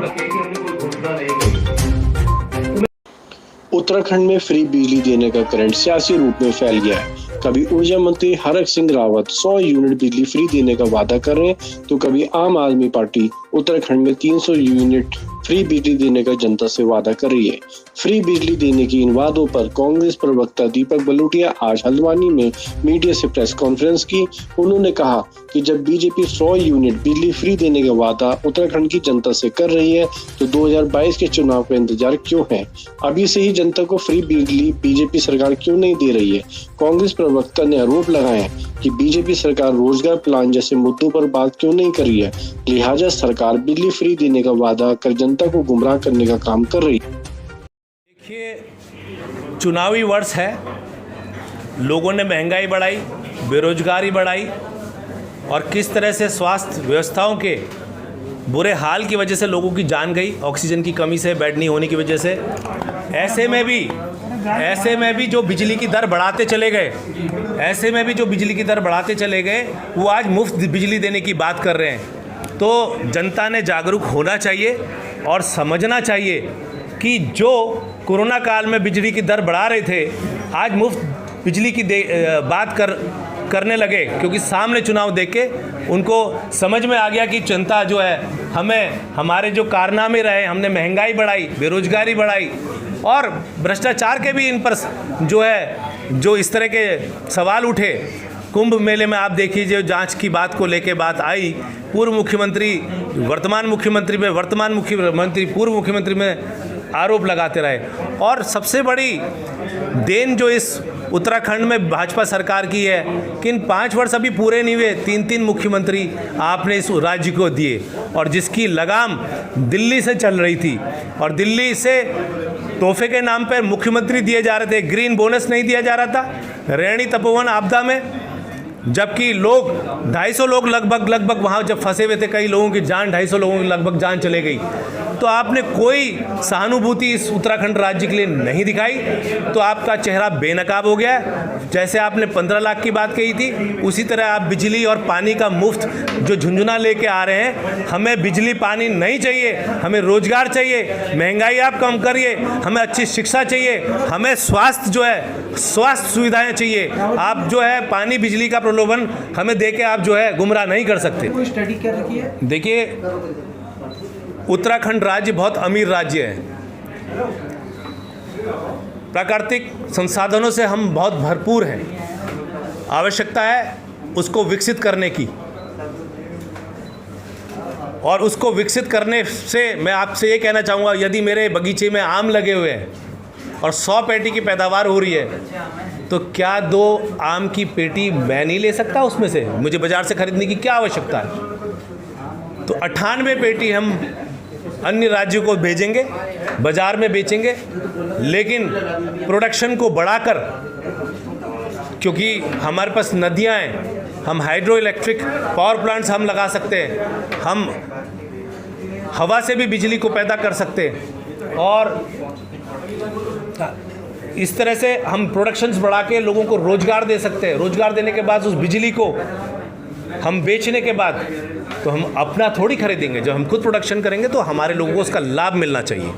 लगे कि हमने कोई घोषणा नहीं की। उत्तराखंड में फ्री बिजली देने का करंट सियासी रूप में फैल गया है। कभी ऊर्जा मंत्री हरक सिंह रावत 100 यूनिट बिजली फ्री देने का वादा कर रहे हैं, तो कभी आम आदमी पार्टी उत्तराखंड में 300 यूनिट फ्री बिजली देने का जनता से वादा कर रही है। फ्री बिजली देने की इन वादों पर कांग्रेस प्रवक्ता दीपक बलूटिया आज हल्द्वानी में मीडिया से प्रेस कॉन्फ्रेंस की। उन्होंने कहा कि जब बीजेपी 100 यूनिट बिजली फ्री देने का वादा उत्तराखंड की जनता से कर रही है, तो 2022 के चुनाव का इंतजार क्यों है? अभी से ही जनता को फ्री बिजली बीजेपी सरकार क्यों नहीं दे रही है? कांग्रेस प्रवक्ता ने आरोप लगाए कि बीजेपी सरकार रोजगार प्लान जैसे मुद्दों पर बात क्यों नहीं कर रही है, लिहाजा सरकार बिजली फ्री देने का वादा कर जनता को गुमराह करने का काम कर रही है। देखिए, चुनावी वर्ष है, लोगों ने महंगाई बढ़ाई, बेरोजगारी बढ़ाई और किस तरह से स्वास्थ्य व्यवस्थाओं के बुरे हाल की वजह से लोगों की जान गई, ऑक्सीजन की कमी से, बेड नहीं होने की वजह से। ऐसे में भी जो बिजली की दर बढ़ाते चले गए, वो आज मुफ्त बिजली देने की बात कर रहे हैं। तो जनता ने जागरूक होना चाहिए और समझना चाहिए कि जो कोरोना काल में बिजली की दर बढ़ा रहे थे, आज मुफ्त बिजली की बात करने लगे, क्योंकि सामने चुनाव देख के उनको समझ में आ गया कि जनता जो है, हमारे जो कारनामे रहे, हमने महंगाई बढ़ाई, बेरोजगारी बढ़ाई और भ्रष्टाचार के भी इन पर जो इस तरह के सवाल उठे। कुंभ मेले में आप देखिए, जो जांच की बात को लेके बात आई, पूर्व मुख्यमंत्री वर्तमान मुख्यमंत्री पूर्व मुख्यमंत्री में आरोप लगाते रहे। और सबसे बड़ी देन जो इस उत्तराखंड में भाजपा सरकार की है कि इन 5 वर्ष अभी पूरे नहीं हुए, 3 मुख्यमंत्री आपने इस राज्य को दिए, और जिसकी लगाम दिल्ली से चल रही थी, और दिल्ली से तोहफे के नाम पर मुख्यमंत्री दिए जा रहे थे, ग्रीन बोनस नहीं दिया जा रहा था। रैणी तपोवन आपदा में जबकि लोग 250 लोग लगभग वहाँ जब फंसे हुए थे, कई लोगों की जान, 250 लोगों की लगभग जान चले गई, तो आपने कोई सहानुभूति इस उत्तराखंड राज्य के लिए नहीं दिखाई। तो आपका चेहरा बेनकाब हो गया है। जैसे आपने 15 लाख की बात कही थी, उसी तरह आप बिजली और पानी का मुफ्त जो झुंझुना लेके आ रहे हैं। हमें बिजली पानी नहीं चाहिए, हमें रोजगार चाहिए, महंगाई आप कम करिए, हमें अच्छी शिक्षा चाहिए, हमें स्वास्थ्य सुविधाएं चाहिए। आप जो है पानी बिजली का प्रलोभन हमें देके आप जो है गुमराह नहीं कर सकते। कोई स्टडी कर रखी है? देखिए, उत्तराखंड राज्य बहुत अमीर राज्य है, प्राकृतिक संसाधनों से हम बहुत भरपूर हैं। आवश्यकता है उसको विकसित करने की, और उसको विकसित करने से मैं आपसे ये कहना चाहूँगा, यदि मेरे बगीचे में आम लगे हुए हैं और 100 पेटी की पैदावार हो रही है, तो क्या 2 आम की पेटी मैं नहीं ले सकता उसमें से? मुझे बाज़ार से खरीदने की क्या आवश्यकता है? तो 98 पेटी हम अन्य राज्यों को भेजेंगे, बाज़ार में बेचेंगे, लेकिन प्रोडक्शन को बढ़ाकर, क्योंकि हमारे पास नदियां हैं, हम हाइड्रो इलेक्ट्रिक पावर प्लांट्स हम लगा सकते हैं, हम हवा से भी बिजली को पैदा कर सकते हैं, और इस तरह से हम प्रोडक्शंस बढ़ा के लोगों को रोज़गार दे सकते हैं। रोज़गार देने के बाद उस बिजली को हम बेचने के बाद तो हम अपना थोड़ी खरीदेंगे। जब हम खुद प्रोडक्शन करेंगे तो हमारे लोगों को उसका लाभ मिलना चाहिए।